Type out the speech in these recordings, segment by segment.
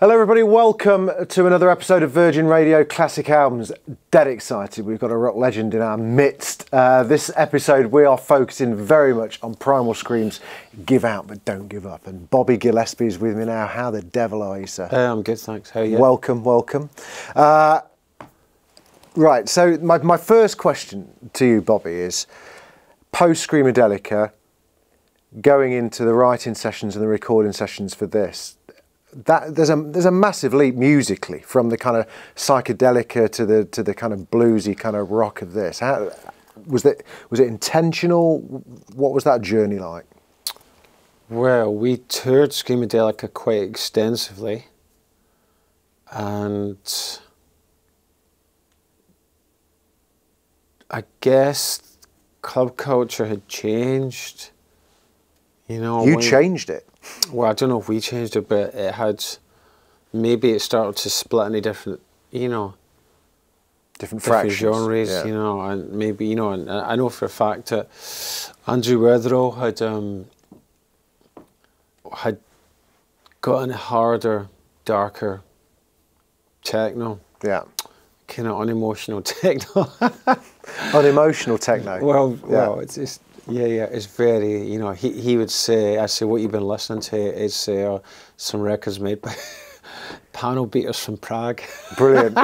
Hello everybody, welcome to another episode of Virgin Radio Classic Albums. Dead excited, we've got a rock legend in our midst. This episode we are focusing very much on Primal Scream's Give Out But Don't Give Up. And Bobby Gillespie is with me now. How the devil are you, sir? I'm good, thanks. How are you? Welcome, welcome. Right, so my first question to you, Bobby, is post-Screamadelica, going into the writing sessions and the recording sessions for this, there's a massive leap musically from the kind of psychedelica to the kind of bluesy kind of rock of this. How was it intentional? What was that journey like? Well, we toured Screamadelica quite extensively, and I guess club culture had changed. You know, you changed it. Well, I don't know if we changed it, but it had, maybe it started to split into different, different fractions, genres, yeah. And maybe, and I know for a fact that Andrew Weatherall had gotten harder, darker techno. Yeah. Kind of unemotional techno. Unemotional techno. Well, it's just, yeah, it's very, he would say, I say, what you've been listening to is some records made by panel beaters from Prague. Brilliant.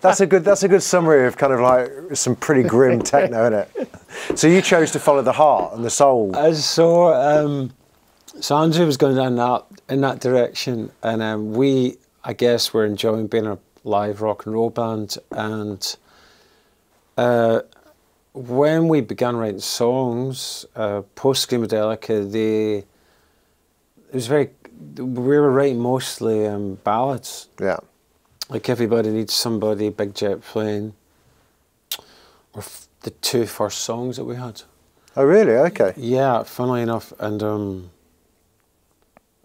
That's a good summary of kind of like some pretty grim techno, isn't it? So you chose to follow the heart and the soul. So Andrew was going down in that direction, and we, I guess, were enjoying being a live rock and roll band, and when we began writing songs, post Screamadelica, we were writing mostly ballads. Yeah. Like Everybody Needs Somebody, Big Jet Plane, were the two first songs that we had. Oh, really? Okay. Yeah, funnily enough, and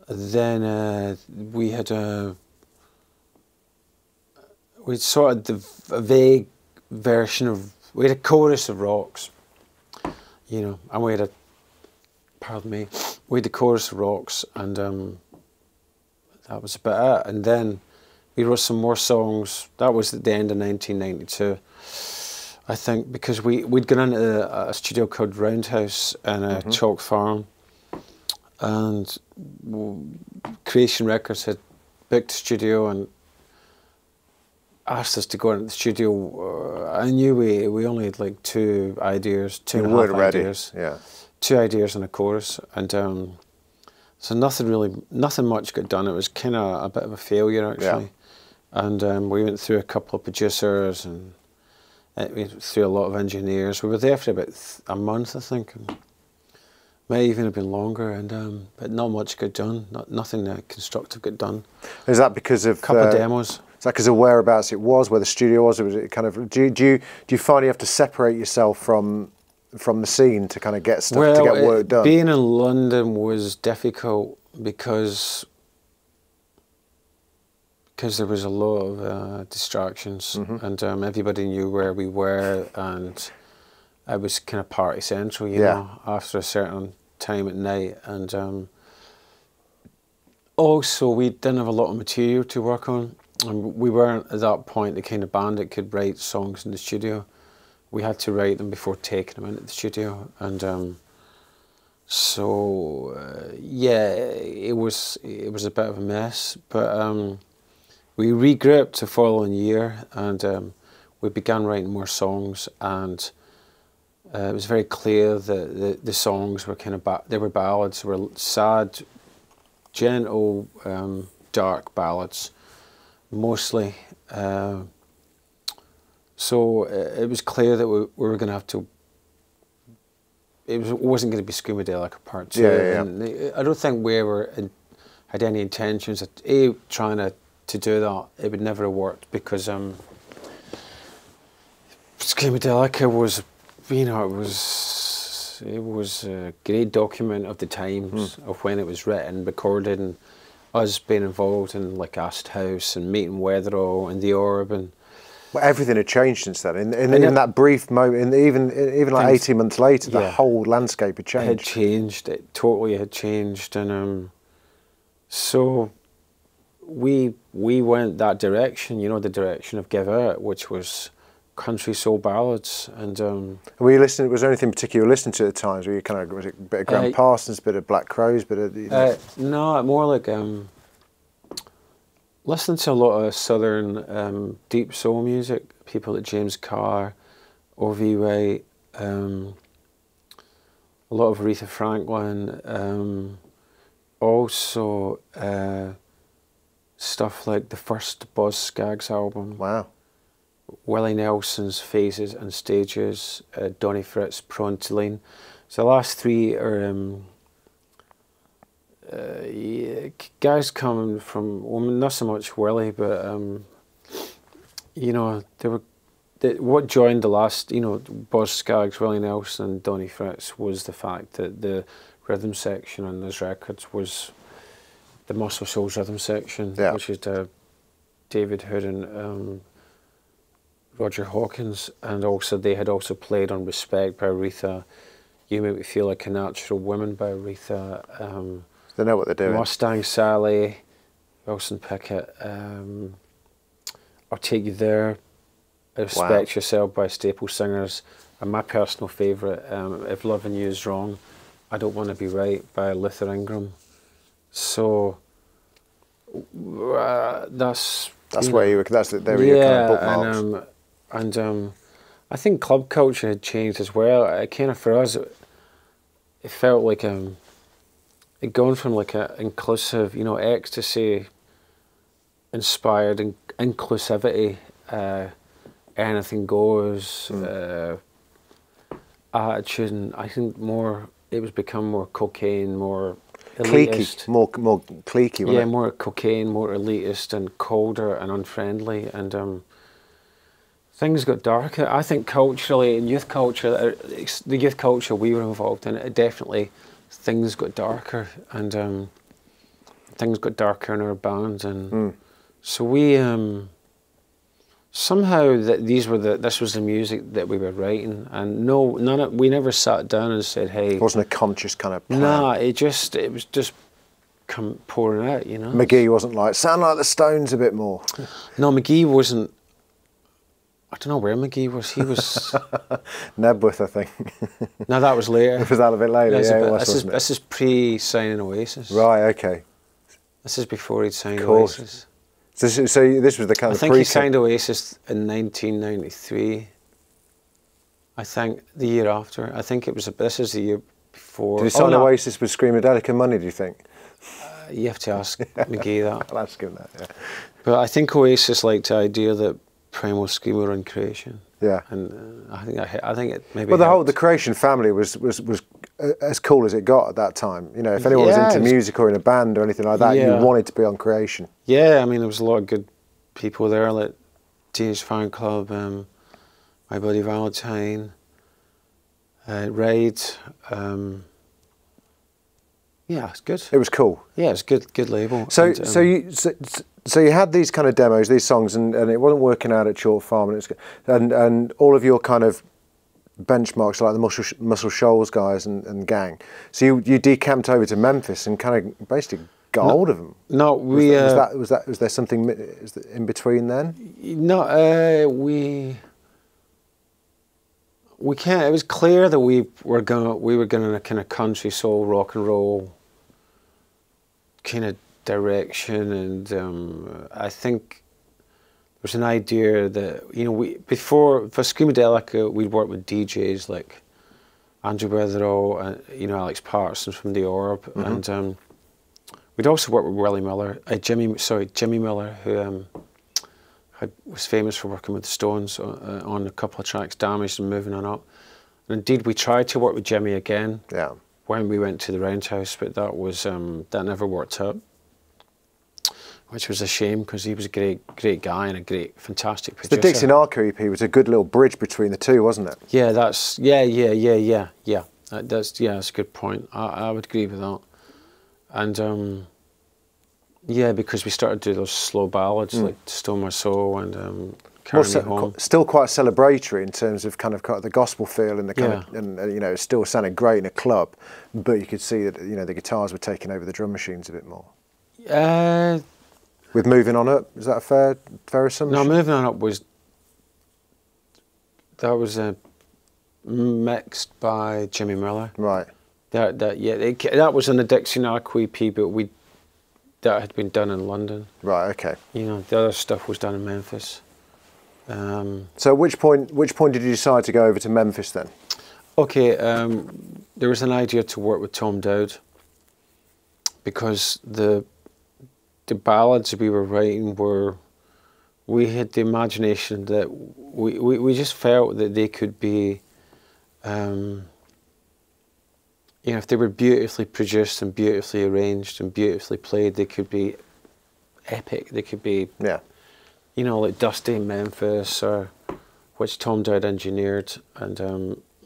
then we had we'd sort of a vague version of. We had a chorus of rocks, and we had we had the chorus of rocks, and that was about it. And then we wrote some more songs. That was at the end of 1992, I think, because we'd gone into a studio called Roundhouse in Chalk Farm, and Creation Records had booked the studio and asked us to go into the studio. I knew we only had like two ideas, two and a half ideas. Yeah. 2 ideas and a chorus, and so nothing much got done. It was kind of a bit of a failure, actually. Yeah. And we went through a couple of producers, and we went through a lot of engineers. We were there for about a month, I think. And may even have been longer, and but not much got done. Nothing constructive got done. Is that because of a couple of demos? Is that because of whereabouts it was, where the studio was? Or was it kind of? Do you find you have to separate yourself from the scene to kind of get stuff, to get work done? Being in London was difficult because there was a lot of distractions, and everybody knew where we were, and it was kind of party central, you know, after a certain time at night, and also we didn't have a lot of material to work on, and we weren't at that point the kind of band that could write songs in the studio. We had to write them before taking them into the studio, and yeah, it was a bit of a mess. But we regrouped the following year, and we began writing more songs, and it was very clear that the songs were kind of they were ballads. They were sad, gentle, dark ballads, mostly. So it was clear that we were going to have to. It wasn't going to be Screamadelica Part 2. Yeah. And I don't think we ever had any intentions of trying to do that. It would never have worked, because Screamadelica was, it was a great document of the times, of when it was written, recorded, and us being involved in like Acid House and meeting Weatherall and The Orb, and well, everything had changed since then. In that brief moment, even like 18 months later, the whole landscape had changed. It had changed. It totally had changed, and so we went that direction, you know, the direction of Give Out, which was country soul ballads. And were you listening? Was there anything particular you listened to at the times? Were you kind of, was it a bit of Graham Parsons, a bit of Black Crowes, bit of? You know? No, more like listening to a lot of southern deep soul music. People like James Carr, O.V. Wright, a lot of Aretha Franklin. Also, stuff like the first Boz Scaggs album. Wow. Willie Nelson's Phases and Stages, Donnie Fritz, Prone to Lean. So the last three are guys coming from, well, not so much Willie, but you know, what joined the last, you know, Boz Scaggs, Willie Nelson and Donnie Fritz was the fact that the rhythm section on those records was the Muscle Shoals rhythm section, yeah. which is David Hood and Roger Hawkins, and also they had also played on Respect by Aretha, You Make Me Feel Like a Natural Woman by Aretha, they know what they're doing. Mustang Sally, Wilson Pickett, I'll Take You There, Respect Yourself by Staple Singers, and my personal favourite, If Loving You Is Wrong, I Don't Want to Be Right by Luther Ingram. So that's where you were. They were your kind of bookmarks. And I think club culture had changed as well. It kind of, for us, it felt like it gone from like a inclusive, you know, ecstasy inspired inclusivity, anything goes, attitude, and I think more it was become more cocaine, more elitist. Cliquey, more cliquey, wasn't it? More cocaine, more elitist and colder and unfriendly, and things got darker. I think culturally, in youth culture, the youth culture we were involved in, it definitely, things got darker, and things got darker in our bands, and so we somehow this was the music that we were writing, and we never sat down and said, hey. It wasn't a conscious kind of plan. Nah, it was just pouring out, you know. McGee wasn't like, sound like the Stones a bit more. No, McGee wasn't. I don't know where McGee was. He was Nebworth, I think. No, that was later. Was that a bit later? This is pre-signing Oasis. Right. Okay. This is before he'd signed Oasis. So this was the kind of. I think he signed Oasis in 1993. I think the year after. I think it was. This is the year before. Did he sign Oasis with Screamadelica money? Do you think? You have to ask McGee that. I'll ask him that. Yeah. But I think Oasis liked the idea that Primal Scream were in Creation. Yeah. And I think it maybe. Well, the Creation family was as cool as it got at that time. You know, if anyone was into music or in a band or anything like that, you wanted to be on Creation. Yeah, I mean, there was a lot of good people there, like Teenage Fan Club, My Buddy Valentine, Raid. Yeah, it's good. It was cool. Yeah, it's good label. So you had these kind of demos, these songs, and it wasn't working out at Chalk Farm, and all of your kind of benchmarks, like the Muscle Shoals guys and gang. So you decamped over to Memphis and kind of basically got hold of them. No, was there something in between then? No, we can't. It was clear that we were going in a kind of country soul, rock and roll kind of direction, and I think there was an idea that, you know, for Screamadelica we'd worked with DJs like Andrew Weatherall and, you know, Alex Parsons from The Orb, and we'd also worked with Willie Miller, Jimmy Miller, who was famous for working with the Stones on a couple of tracks, Damaged and Moving On Up. And indeed, we tried to work with Jimmy again when we went to the Roundhouse, but that never worked out, which was a shame because he was a great guy and a fantastic producer. The Dixie Narco EP was a good little bridge between the two, wasn't it? Yeah, that's a good point. I would agree with that. And yeah, because we started to do those slow ballads like Stole My Soul and Carry Me Home. Still quite celebratory in terms of kind of the gospel feel and the kind of, and you know, it still sounded great in a club, but you could see that, you know, the guitars were taking over the drum machines a bit more. With Moving On Up, is that a fair assumption? No, Moving On Up was mixed by Jimmy Miller. Right. That was in the Dixie Arc EP, but that had been done in London. Right. Okay. You know, the other stuff was done in Memphis. So at which point did you decide to go over to Memphis then? Okay, there was an idea to work with Tom Dowd because the ballads we were writing we had the imagination that we just felt that they could be, you know, if they were beautifully produced and beautifully arranged and beautifully played, they could be epic. They could be, you know, like Dusty in Memphis, or which Tom Dowd engineered, and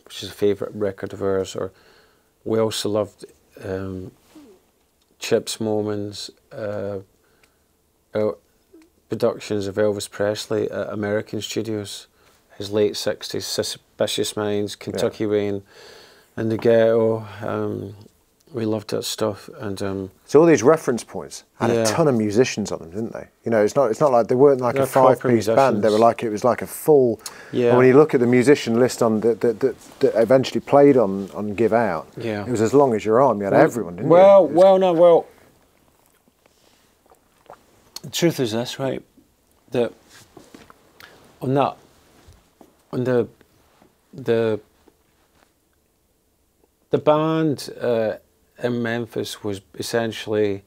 which is a favourite record of ours. Or we also loved Chip's Moments, productions of Elvis Presley at American studios, his late 60s, Suspicious Minds, Kentucky Rain, and The Ghetto. We loved that stuff, and so all these reference points had a ton of musicians on them, didn't they? You know, it's not like they weren't like a 5-piece band. They were like, it was like a full. Yeah. And when you look at the musician list on that eventually played on Give Out, it was as long as your arm. You had everyone, didn't you? Well. The truth is this, right? That on the band in Memphis was essentially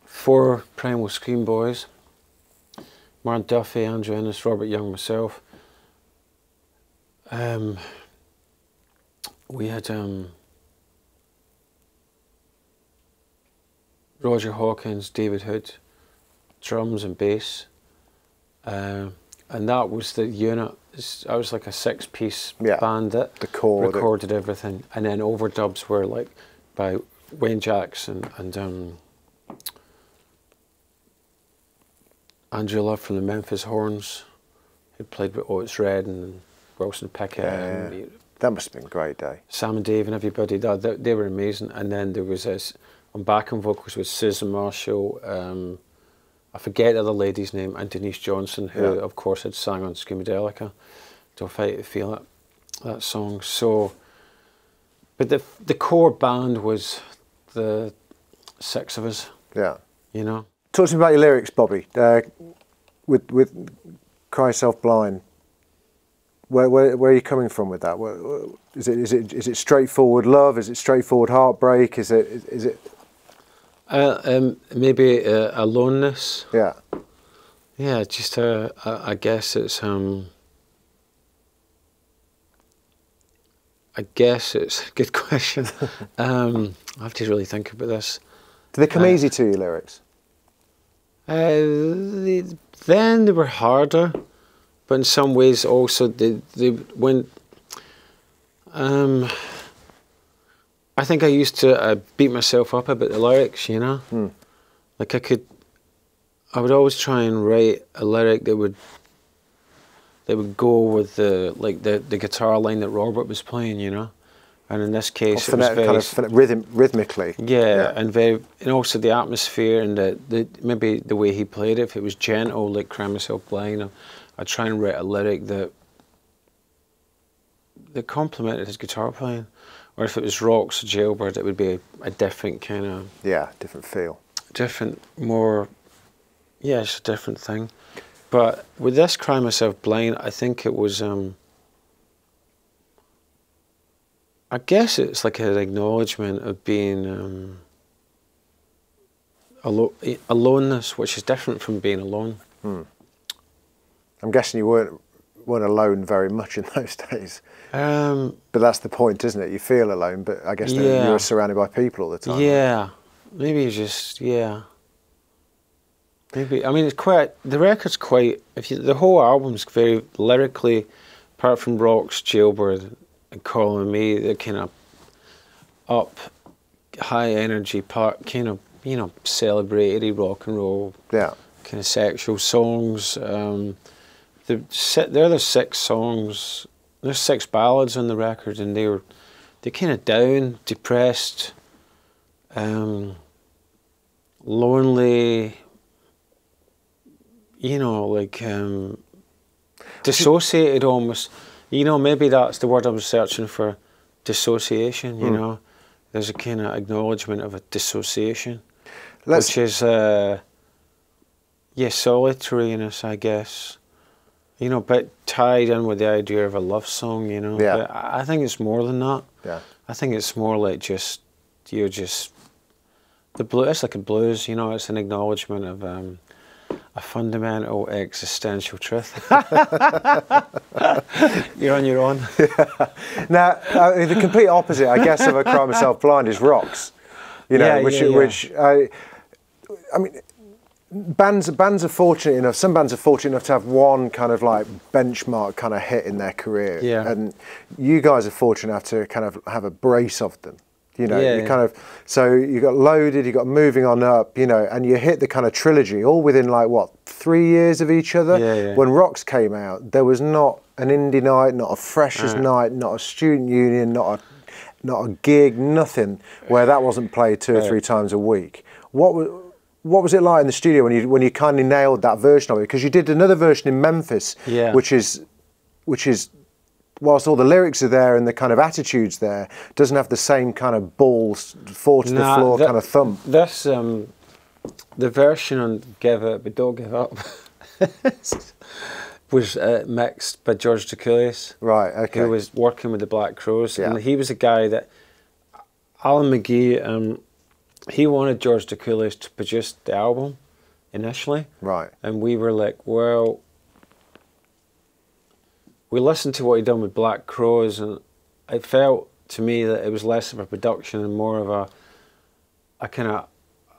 4 Primal Scream boys: Mark Duffy, Andrew Ennis, Robert Young, myself. We had Roger Hawkins, David Hood, drums and bass, and that was the unit. I was like a 6-piece band that recorded everything, and then overdubs were like by Wayne Jackson and Andrew Love from the Memphis Horns, who played with Otis Red and Wilson Pickett. And that must have been a great day. Sam and Dave and everybody. They were amazing. And then there was this on backing vocals with Susan Marshall. I forget the other lady's name, and Denise Johnson, who of course had sang on Screamadelica, Don't Fight to Feel It, that song. So, but the core band was the 6 of us. Yeah. You know. Talk to me about your lyrics, Bobby. With Cry Yourself Blind. Where are you coming from with that? Is it straightforward love? Is it straightforward heartbreak? Is it? Maybe aloneness. Yeah. Yeah, just I guess it's I guess it's a good question. I have to really think about this. Do they come easy to you, lyrics? Then they were harder, but in some ways also they went. I think I used to beat myself up about the lyrics, you know. Like I would always try and write a lyric that would go with the guitar line that Robert was playing, you know. And in this case, it was very kind of rhythmically. Yeah, and also the atmosphere and maybe the way he played it. If it was gentle, like Cry Myself Blind, I'd try and write a lyric that complemented his guitar playing. Or if it was Rocks or Jailbird, it would be a different kind of... Yeah, different feel. Different, more... Yeah, it's a different thing. But with this Cry Myself Blind, I think it was... I guess it's like an acknowledgement of being... aloneness, which is different from being alone. I'm guessing you weren't alone very much in those days. But that's the point, isn't it? You feel alone, but I guess you were surrounded by people all the time. Yeah, maybe just maybe. I mean, it's quite. The record's quite. The whole album's very lyrically, apart from Rocks, Jailbird, and Calling Me, they're kind of up, high energy part, kind of celebratory rock and roll. Yeah. Kind of sexual songs. There are 6 songs. There's 6 ballads on the record, and they're kind of down, depressed, lonely, you know, like dissociated almost. You know, maybe that's the word I was searching for, dissociation, you know. There's a kind of acknowledgement of a dissociation, which is, yeah, solitariness, I guess. You know, but tied in with the idea of a love song, you know. Yeah. But I think it's more than that. Yeah. I think it's more like just, you're just, the blues, it's like a blues, you know, it's an acknowledgement of a fundamental existential truth. You're on your own. Yeah. Now, the complete opposite, I guess, of a Cry Myself Blind is rocks. You know, which I mean, bands are fortunate enough. Some bands are fortunate enough to have one kind of like benchmark kind of hit in their career. Yeah. And you guys are fortunate enough to kind of have a brace of them. You know, kind of, so you got Loaded, you got Moving On Up, you know, and you hit the kind of trilogy all within like what, 3 years of each other. Yeah. When Rocks came out, there was not an indie night, not a freshers night, not a student union, not a gig, nothing where that wasn't played 2 or 3 times a week. What was it like in the studio when you kind of nailed that version of it? Because you did another version in Memphis, which is whilst all the lyrics are there and the kind of attitudes there, doesn't have the same kind of balls, fall to the floor kind of thump. This, the version on Give It But Don't Give Up was mixed by George Dacoulias. Right, okay. Who was working with the Black Crowes. Yeah. And he was a guy that, Alan McGee, he wanted George Dacoulias to produce the album initially. Right. And we were like, well, we listened to what he'd done with Black Crowes, and it felt to me that it was less of a production and more of a kind of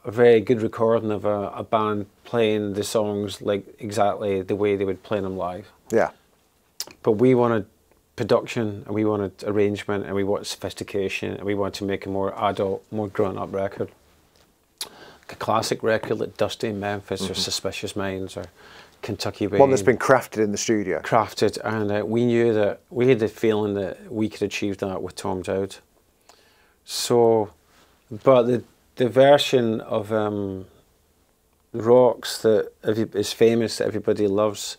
a very good recording of a band playing the songs like exactly the way they would play them live. Yeah. But we wanted production, and we wanted arrangement, and we wanted sophistication, and we wanted to make a more adult, more grown-up record. Like a classic record like Dusty in Memphis or Suspicious Minds or Kentucky Way. One that's been crafted in the studio. Crafted, and we knew that, we had the feeling that we could achieve that with Tom Dowd. So, but the version of Rocks that is famous, that everybody loves,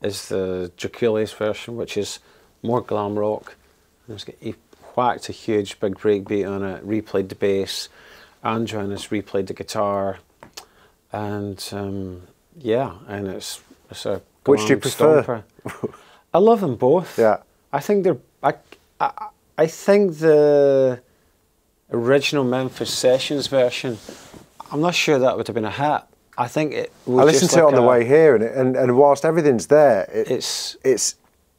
is the Dacoulias version, which is more glam rock. He whacked a huge big breakbeat on it, replayed the bass, Andrew Innes replayed the guitar, and yeah, and it's a Which do you prefer? Stomper. I love them both. Yeah. I think they're. I think the original Memphis Sessions version, I'm not sure that would have been a hit. I think it was. I listened to it on the way here, and whilst everything's there,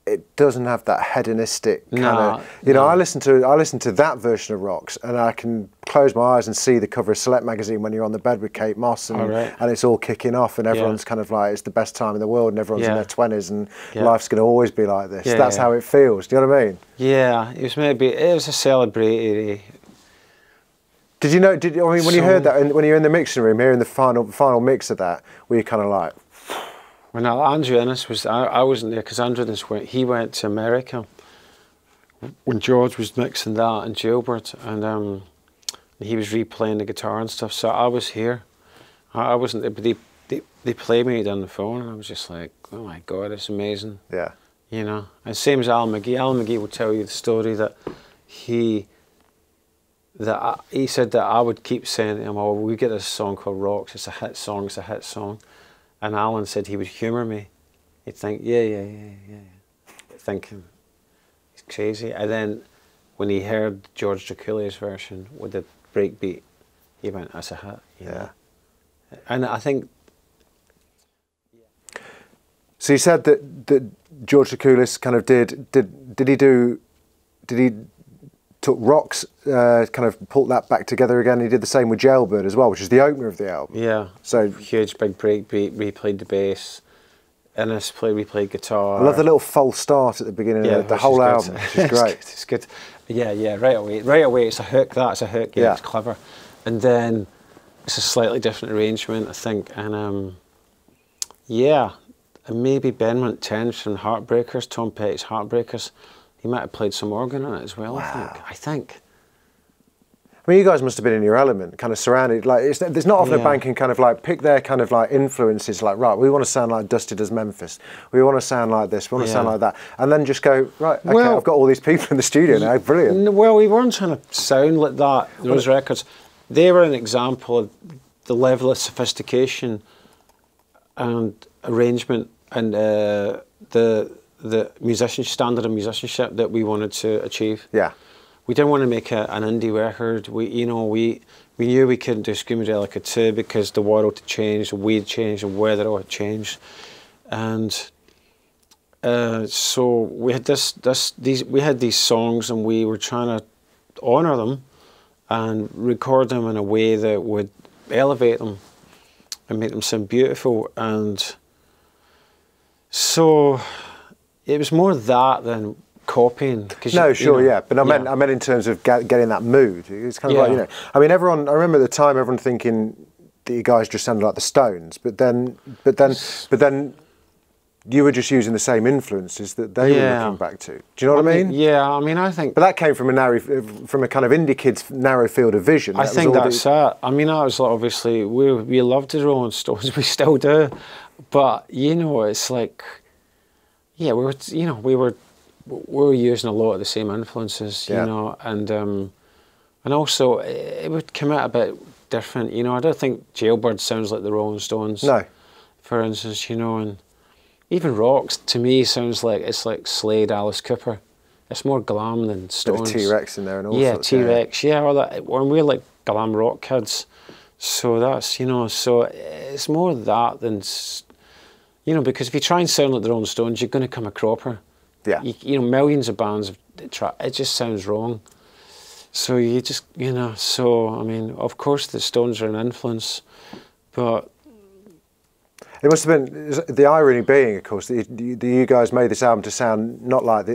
it doesn't have that hedonistic kind of. You know, I listen to that version of Rocks, and I can close my eyes and see the cover of Select magazine when you're on the bed with Kate Moss, and it's all kicking off, and everyone's kind of like, it's the best time in the world, and everyone's in their 20s, and life's going to always be like this. That's how it feels. Do you know what I mean? Yeah, it was a celebratory. Did you know? I mean, when you heard that, and when you're in the mixing room, hearing the final mix of that, were you kind of like? When Andrew Innes was, I wasn't there because Andrew Innes went to America when George was mixing that and Jailbird, and he was replaying the guitar and stuff. So I was here. I wasn't there, but they played me on the phone, and I was just like, oh my God, it's amazing. Yeah. You know, and same as Alan McGee. Alan McGee will tell you the story that he said that I would keep saying to him, oh, we get this song called Rocks, it's a hit song, it's a hit song. And Alan said he would humour me. He'd think, yeah. Thinking, he's crazy. And then when he heard George Dacoulias' version with the breakbeat, he went, that's a hit. You know? And I think... So you said that George Dacoulias kind of did he took Rocks, kind of pulled that back together again. He did the same with Jailbird as well, which is the opener of the album. Yeah. So huge big breakbeat, replayed the bass, Innes replayed guitar. I love the little false start at the beginning of the whole album, which is great. It's good. Yeah, right away it's a hook, that's a hook, yeah, it's clever. And then it's a slightly different arrangement, I think, and yeah, and maybe Ben went 10 from Heartbreakers, Tom Petty's Heartbreakers. He might have played some organ on it as well, wow. I think. I mean, you guys must have been in your element, kind of surrounded. Like, there's not often a band can kind of like pick their kind of like influences. Like, right, we want to sound like Dusty does Memphis. We want to sound like this. We want to sound like that. And then just go, right, okay, well, I've got all these people in the studio now. Brilliant. Well, we weren't trying to sound like that. Those records, they were an example of the level of sophistication and arrangement and the musician standard of musicianship that we wanted to achieve. Yeah. We didn't want to make an indie record. We knew we couldn't do Screamadelica 2 because the world had changed, we'd changed, and weather had changed, and so we had these songs, and we were trying to honour them and record them in a way that would elevate them and make them sound beautiful. And so it was more that than copying. No, sure, yeah, but I meant in terms of getting that mood. It's kind of like, you know, I mean, everyone. I remember at the time, everyone thinking that you guys just sounded like the Stones, but then you were just using the same influences that they were looking back to. Do you know what I mean? Yeah, I mean, I think. But that came from a kind of indie kid's narrow field of vision. I think that's it. I mean, I was like, obviously we loved the Rolling Stones, we still do, but you know, it's like, yeah, we were using a lot of the same influences, you know, and also it would come out a bit different, you know. I don't think Jailbird sounds like the Rolling Stones, no, for instance, you know, and even Rocks to me sounds like it's like Slade, Alice Cooper. It's more glam than Stones. Bit of T-Rex in there and all sorts. T-Rex, all that. When we're like glam rock kids, so that's, you know, so it's more that than, you know, because if you try and sound like the Rolling Stones, you're going to come a cropper. Yeah. You know, millions of bands it just sounds wrong. So you just, you know, so I mean, of course the Stones are an influence, but it must have been the irony being, of course, that you guys made this album to sound not like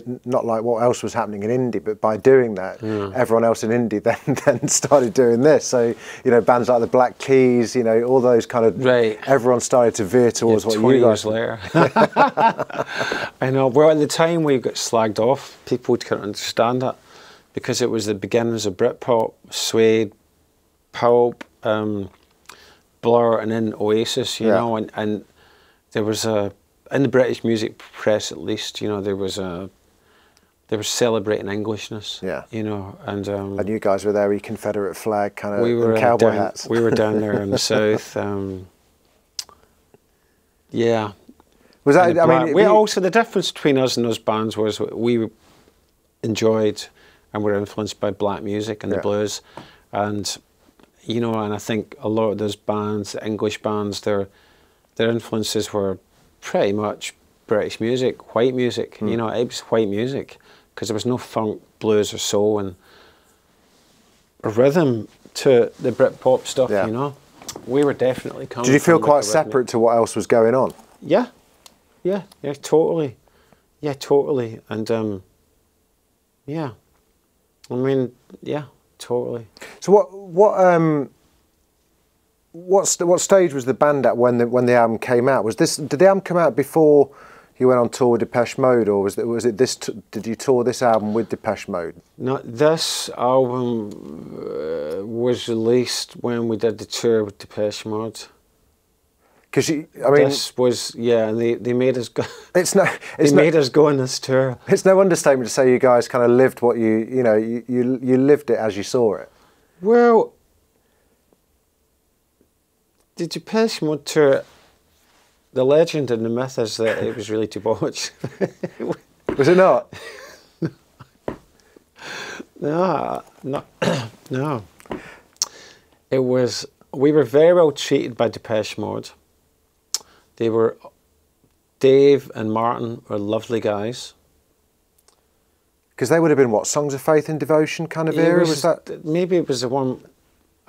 what else was happening in indie, but by doing that, everyone else in indie then started doing this. So, you know, bands like the Black Keys, you know, all those kind of everyone started to veer towards what you guys. 20 years later. I know. Well, at the time we got slagged off, people couldn't understand it because it was the beginnings of Britpop, Suede, Pulp. Blur, and then Oasis, you know, and there was in the British music press at least, you know, they were celebrating Englishness, you know, and you guys were there, your Confederate flag kind of, and cowboy hats. We were down there in the south, yeah. Was that? I mean, also the difference between us and those bands was we enjoyed and were influenced by black music and the blues, and. You know, and I think a lot of those bands, English bands, their influences were pretty much British music, white music. You know, it was white music because there was no funk, blues, or soul, and a rhythm to the Britpop stuff. You know, we were definitely coming. Did you feel quite separate to what else was going on? Yeah, totally, and yeah, I mean, yeah. Totally. So what stage was the band at when the album came out? Did the album come out before you went on tour with Depeche Mode, or was it this? Did you tour this album with Depeche Mode? No, this album was released when we did the tour with Depeche Mode. Because I mean, this was and they made us go. They made us go on this tour. It's no understatement to say you guys kind of lived what you lived it as you saw it. Well, the Depeche Mode tour, the legend and the myth is that it was really debauched. Was it not? No. It was. We were very well treated by Depeche Mode. Dave and Martin were lovely guys. Because they would have been what, Songs of Faith and Devotion kind of era? Was that? Maybe it was the one,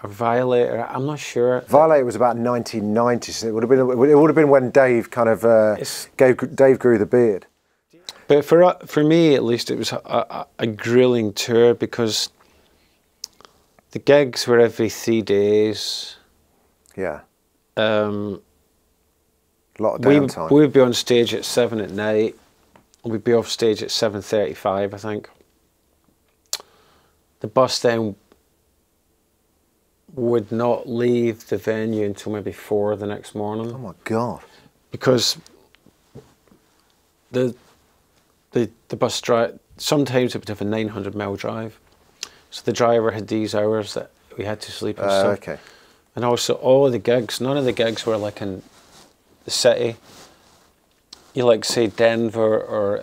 or Violator. I'm not sure. Violator was about 1990, so it would have been when Dave kind of Dave grew the beard. But for me at least, it was a grueling tour because the gigs were every 3 days. Yeah. A lot of downtime. We would be on stage at 7 at night. We'd be off stage at 7:35, I think. The bus then would not leave the venue until maybe 4 the next morning. Oh my God. Because the bus drive, sometimes it would have a 900-mile drive. So the driver had these hours that we had to sleep and stuff. Okay. And also all of the gigs, none of the gigs were like in the city. You like say Denver or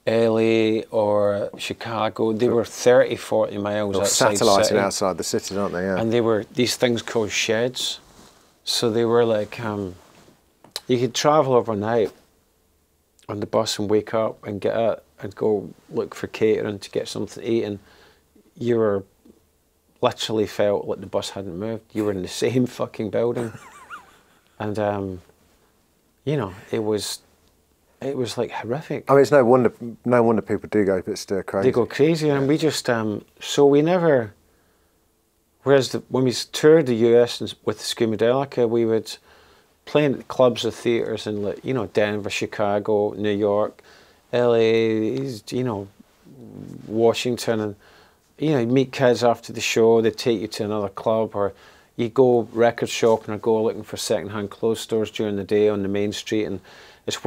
LA or Chicago, they were 30, 40 miles outside the satelliting city. outside the city, aren't they? Yeah. And they were these things called sheds. So they were like, you could travel overnight on the bus and wake up and get it and go look for catering to get something to eat, and you were literally felt like the bus hadn't moved. You were in the same fucking building. And you know, it was like horrific. I mean, it's no wonder people do go a bit stir crazy. They go crazy, and we just so we never. Whereas when we toured the US with Screamadelica, we would play in clubs or theaters in, like, you know, Denver, Chicago, New York, LA, you know, Washington, and you know, you meet kids after the show. They take you to another club, or you go record shopping or go looking for secondhand clothes stores during the day on the main street. And it's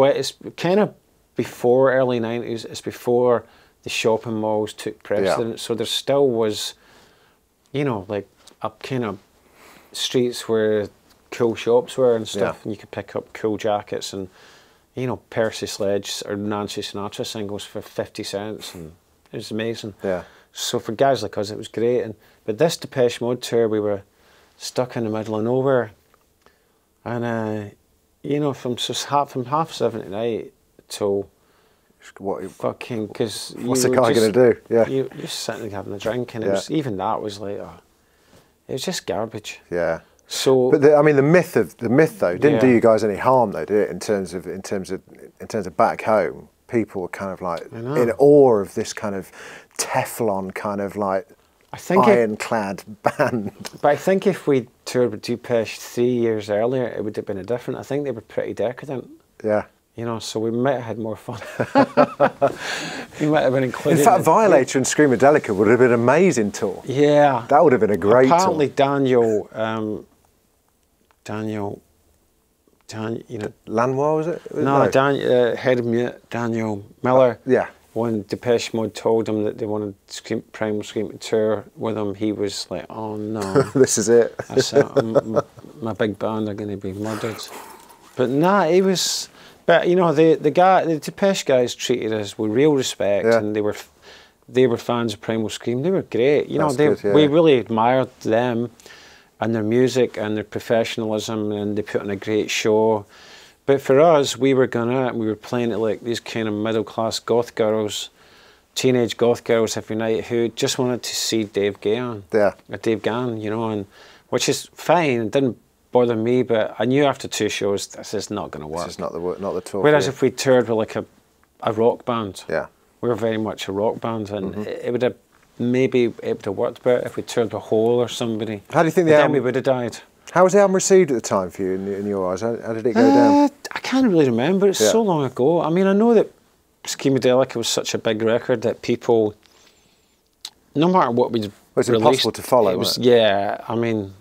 kind of before early 90s. It's before the shopping malls took precedence. Yeah. So there still was, you know, like a kind of streets where cool shops were and stuff, and you could pick up cool jackets and, you know, Percy Sledge or Nancy Sinatra singles for 50 cents, and it was amazing. Yeah. So for guys like us, it was great. But this Depeche Mode tour, we were stuck in the middle of nowhere, and you know, from half 7 at night till fucking, because what's the guy going to do? Yeah, you're just sitting there having a drink, and it was, even that was like, it was just garbage. Yeah. So, but I mean, the myth though didn't do you guys any harm though, did it? In terms of back home, people were kind of like in awe of this kind of Teflon kind of like ironclad band. But I think if we toured with Depeche 3 years earlier, it would have been different. I think they were pretty decadent. Yeah. You know, so we might have had more fun. We might have been included. In fact, Violator and Screamadelica would have been an amazing tour. Yeah. That would have been a great tour. Apparently Daniel, you know, Lanois, was it? No, head of mute, Daniel Miller. Yeah. When Depeche Mode told him that they wanted Primal Scream to tour with him, he was like, "Oh no, this is it." I said, my big band are going to be murdered. But nah, it was. But you know, the Depeche guys treated us with real respect, and they were fans of Primal Scream. They were great. You know, we really admired them and their music and their professionalism, and they put on a great show. But for us, we were playing at like these kind of middle-class goth girls, teenage goth girls every night who just wanted to see Dave Gahan. Yeah. Or Dave Gahan, you know, and which is fine. It didn't bother me, but I knew after 2 shows this is not going to work. This is not the tour. Whereas if we toured with like a rock band, we were very much a rock band, and it would have worked better if we toured with Hole or somebody. How do you think then we would have died. How was the album received at the time for you in your eyes? How did it go down? I can't really remember. It's so long ago. I mean, I know that Screamadelica was such a big record that people, no matter what we released, it was impossible to follow. It was, yeah. I mean,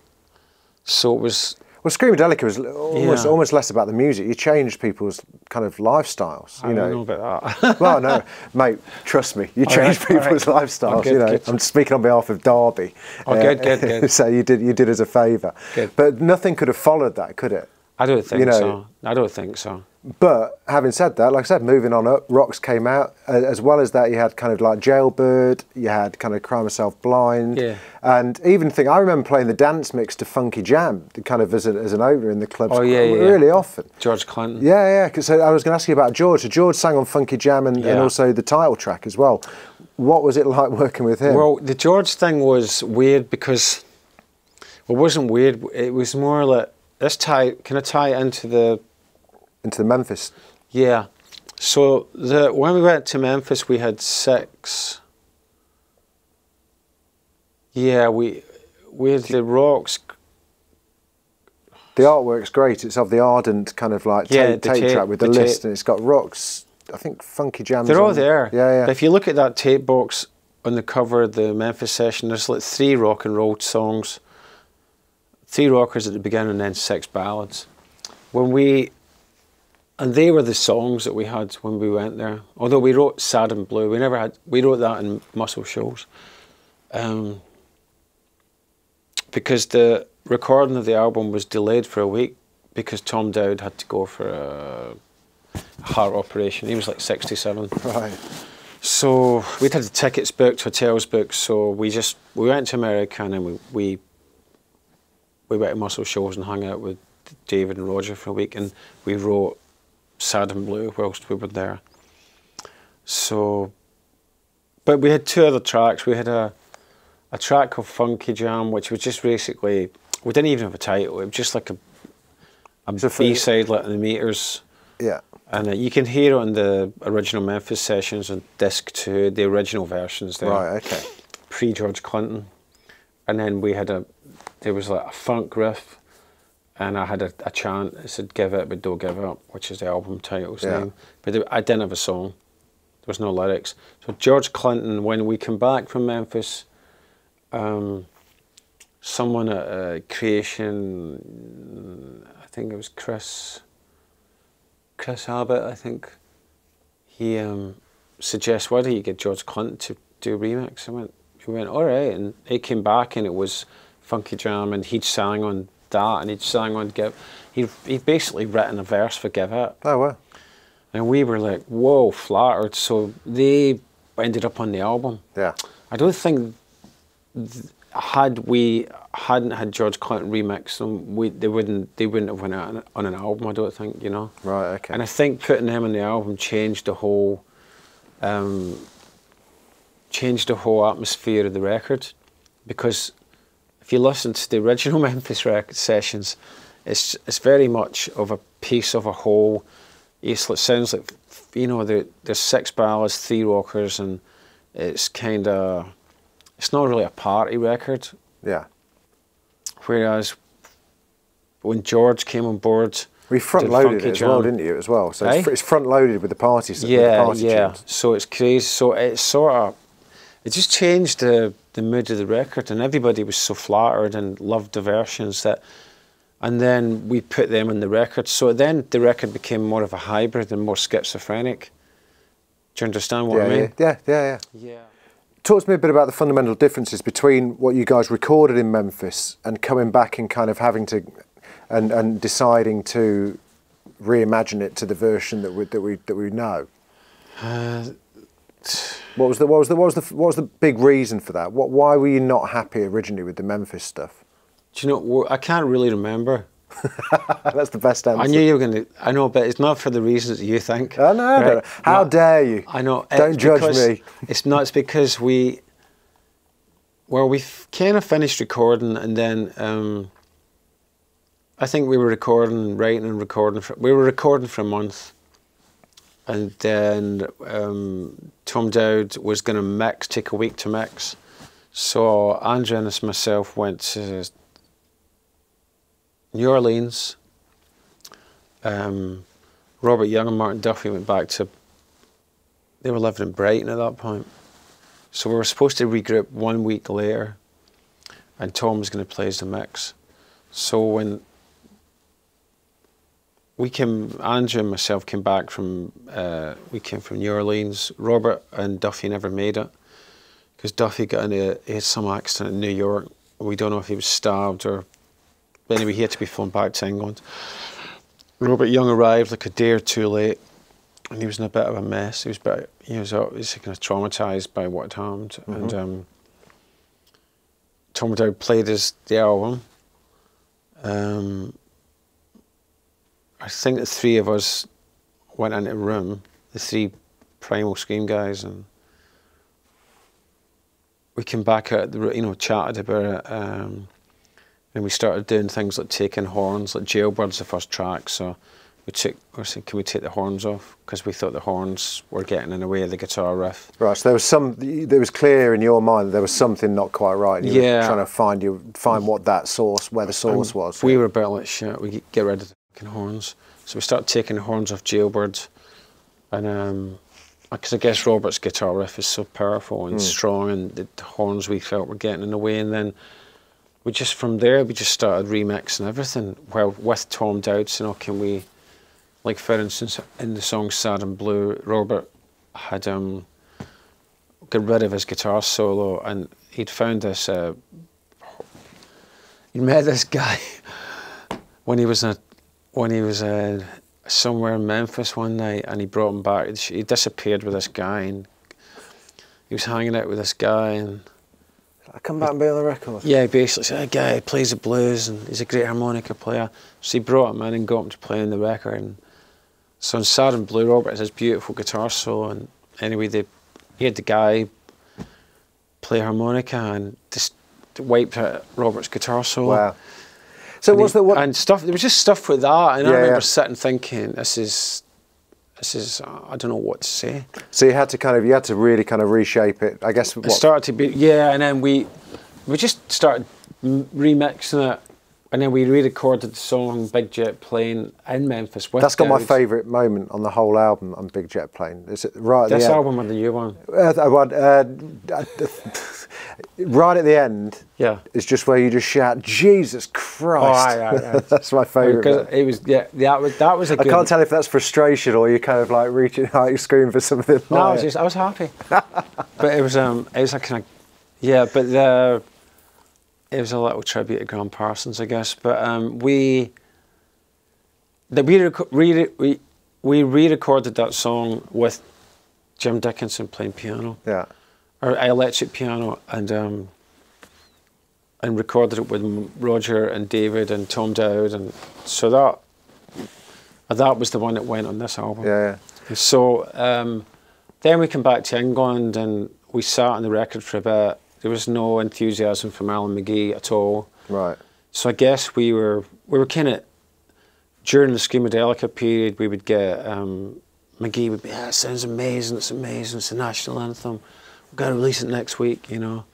so it was. Well, Screamadelica was almost less about the music. You changed people's kind of lifestyles. I don't know about that. Well, no, mate, trust me, you changed people's lifestyles. Good, you know, I'm speaking on behalf of Derby. Oh, good. So you did us a favour. But nothing could have followed that, could it? I don't think so. I don't think so. But having said that, like I said, moving on up, Rocks came out. As well as that, you had kind of like Jailbird, you had kind of Cry Myself Blind, and even I remember playing the dance mix to Funky Jam, kind of as an opener in the clubs really often. George Clinton. Yeah. Because I was going to ask you about George. So George sang on Funky Jam and also the title track as well. What was it like working with him? Well, the George thing was weird because, well, it wasn't weird. It was more like, can I tie it into the Memphis? Yeah. So when we went to Memphis, we had 6. Yeah, we had the Rocks. The artwork's great. It's of the Ardent kind of like tape track with the list, and it's got Rocks. I think Funky Jam. They're all there. Yeah. But if you look at that tape box, on the cover of the Memphis session, there's like 3 rock and roll songs, 3 rockers at the beginning and then 6 ballads. And they were the songs that we had when we went there. Although we wrote Sad and Blue, we wrote that in Muscle Shoals. Because the recording of the album was delayed for a week because Tom Dowd had to go for a heart operation. He was like 67. Right. So we'd had the tickets booked, hotels booked, so we went to America and then we went to Muscle Shoals and hung out with David and Roger for a week, and we wrote Sad and Blue whilst we were there. So, but we had 2 other tracks. We had a track called Funky Jam, which was just basically, we didn't even have a title, it was just like a B-side, like the Meters. Yeah. And you can hear it on the original Memphis sessions on disc 2, the original versions there. Right, okay. Pre-George Clinton. And then there was like a funk riff, and I had a chant that said "Give It But Don't Give Up," which is the album title's name. But I didn't have a song. There was no lyrics. So George Clinton, when we came back from Memphis, someone at Creation, I think it was Chris Abbott, I think, he suggests, why don't you get George Clinton to do a remix? We went, all right, and he came back and it was Funky Jam, and he'd sang on that, and he'd sang on Give. He'd basically written a verse for Give It. Oh, wow. And we were like, whoa, flattered. So they ended up on the album. Yeah. I don't think had we hadn't had George Clinton remix them, they wouldn't have went out on an album, I don't think, you know. Right, okay. And I think putting them on the album changed the whole atmosphere of the record, because if you listen to the original Memphis record sessions, it's very much of a piece of a whole. It sounds like, you know, there's 6 ballads, 3 rockers, and it's not really a party record. Yeah. Whereas when George came on board, we front-loaded it as well, didn't you, as well? So it's front-loaded with the party tunes. So it's crazy. So it just changed the mood of the record, and everybody was so flattered and loved the versions and then we put them on the record. So then the record became more of a hybrid and more schizophrenic. Do you understand what I mean? Yeah. Talk to me a bit about the fundamental differences between what you guys recorded in Memphis and coming back and kind of having to, and deciding to reimagine it to the version that we know. What was the big reason for that? Why were you not happy originally with the Memphis stuff? Do you know? I can't really remember. That's the best answer. I knew you were going to. I know, but it's not for the reasons that you think. I know. Right? How dare you? I know. Don't judge me. It's not. It's because we kind of finished recording, and then I think we were recording, writing, and recording. We were recording for a month, and then Tom Dowd was going to take a week to mix. So Andrew and myself went to New Orleans. Robert Young and Martin Duffy went back to, they were living in Brighton at that point. So we were supposed to regroup 1 week later, and Tom was going to play as the mix. So when Andrew and myself came back from, we came from New Orleans. Robert and Duffy never made it, because Duffy he had some accident in New York. We don't know if he was stabbed or, but anyway, he had to be flown back to England. Robert Young arrived like a day or 2 late, and he was in a bit of a mess. He was kind of traumatised by what had happened. Mm-hmm. And Tom Dowd played the album. I think the 3 of us went into a room, the 3 Primal Scream guys, and we came back out, chatted about it, and we started doing things like taking horns, like Jailbird's the first track, so we said, can we take the horns off? Because we thought the horns were getting in the way of the guitar riff. Right, so there was clear in your mind that there was something not quite right, and you were trying to find what that source, where the source was. We were a bit like, shit, we get rid of the fucking horns. So we started taking the horns off Jailbird, and because I guess Robert's guitar riff is so powerful and strong, and the horns we felt were getting in the way, and then we just, from there, we just started remixing everything. Well, with Tom Dowd saying, oh, can we, like for instance, in the song Sad and Blue, Robert had got rid of his guitar solo, and he'd found this, he'd met this guy when he was somewhere in Memphis one night, and he brought him back. He disappeared with this guy, and he was hanging out with this guy, and I come back and be on the record. yeah, he basically said, a guy plays the blues and he's a great harmonica player. So he brought him in and got him to play on the record. And so in Sad and Blue, Robert has this beautiful guitar solo, and anyway, he had the guy play harmonica and just wiped out Robert's guitar solo. Wow. So and what's the what? And stuff, there was just stuff with that, and I Yeah, remember yeah. sitting thinking, this is I don't know what to say. So you had to really kind of reshape it. I guess It started to be, yeah, and then we just started remixing it, and then we re-recorded the song Big Jet Plane in Memphis with That's got my Dowd. favourite moment on the whole album on Big Jet Plane. Is it right at This the end? album or the new one? Right at the end, Yeah. is just where you just shout, Jesus Christ. aye. That's my favourite Because bit. it was, yeah, that was a I good... can't tell if that's frustration or you're kind of like reaching out, you're screaming for something. No, I like was happy. But it was a kind of, yeah, but it was a little tribute to Graham Parsons, I guess. But we re-recorded that song with Jim Dickinson playing piano, Yeah. or electric piano, and recorded it with Roger and David and Tom Dowd, and so that was the one that went on this album. Yeah. And so then we came back to England and we sat on the record for a bit. There was no enthusiasm from Alan McGee at all. Right. So I guess we were kind of, during the Screamadelica period, we would get, McGee would be, it sounds amazing, it's the national anthem. We've got to release it next week, you know.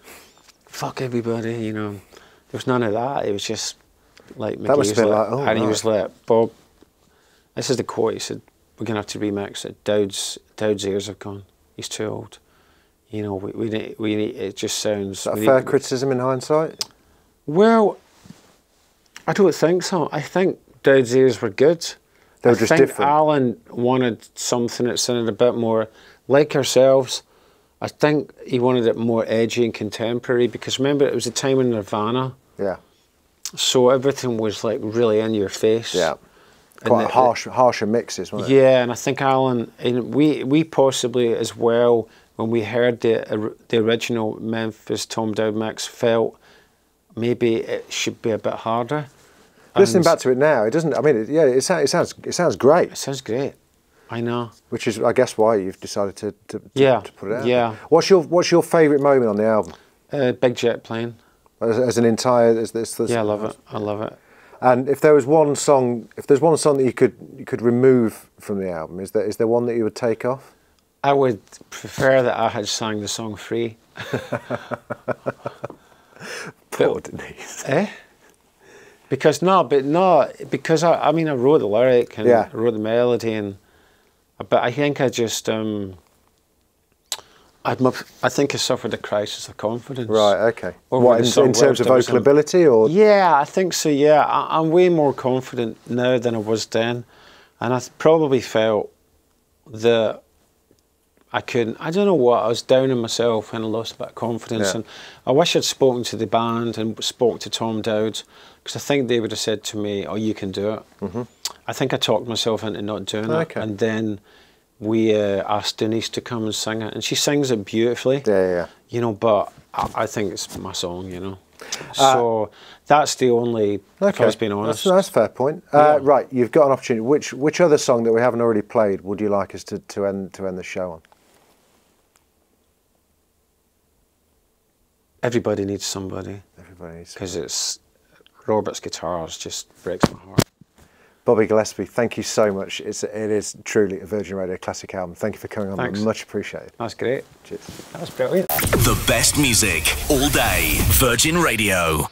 Fuck everybody, you know. There was none of that. It was just like McGee That must have been like, oh, and he right. was like, Bob, this is the quote, he said, we're going to have to remix it. Dowd's ears have gone. He's too old. You know, we need, it just sounds... Is that a fair criticism in hindsight? Well, I don't think so. I think Dowd's ears were good. They were just different. Alan wanted something that sounded a bit more like ourselves. I think he wanted it more edgy and contemporary, because remember, it was a time in Nirvana. Yeah. So everything was like really in your face. Yeah. Quite harsher mixes, wasn't it? Yeah, and I think Alan, and we possibly as well, when we heard the original Memphis Tom Dowd mix, felt maybe it should be a bit harder. Listening back to it now, it doesn't. I mean, it sounds great. It sounds great. I know. Which is, I guess, why you've decided to put it out. Yeah. What's your favourite moment on the album? Big Jet Plane. As an entire, Yeah, I love it. I love it. And if there was one song, that you could remove from the album, is there one that you would take off? I would prefer that I had sang the song Free. Poor Denise. Because I mean I wrote the lyric and Yeah. I wrote the melody, but I think I just I think I suffered a crisis of confidence. Right. Okay. Over What the in song terms of lyrics, vocal ability, or? Yeah, I think so. Yeah, I'm way more confident now than I was then, and I probably felt that I couldn't. I don't know what, I was down on myself and I lost a bit of confidence. Yeah. And I wish I'd spoken to the band and spoke to Tom Dowd, because I think they would have said to me, "Oh, you can do it." Mm-hmm. I think I talked myself into not doing it, and then we asked Denise to come and sing it, and she sings it beautifully. Yeah. You know, but I think it's my song. You know, so that's the only. If I was being honest, that's a fair point. Right, you've got an opportunity. Which other song that we haven't already played would you like us to end the show on? Everybody Needs Somebody. Everybody needs. Because it's Robert's guitars just breaks my heart. Bobby Gillespie, thank you so much. It is truly a Virgin Radio classic album. Thank you for coming on. Thanks. Much appreciated. That's great. Cheers. That was brilliant. The best music all day. Virgin Radio.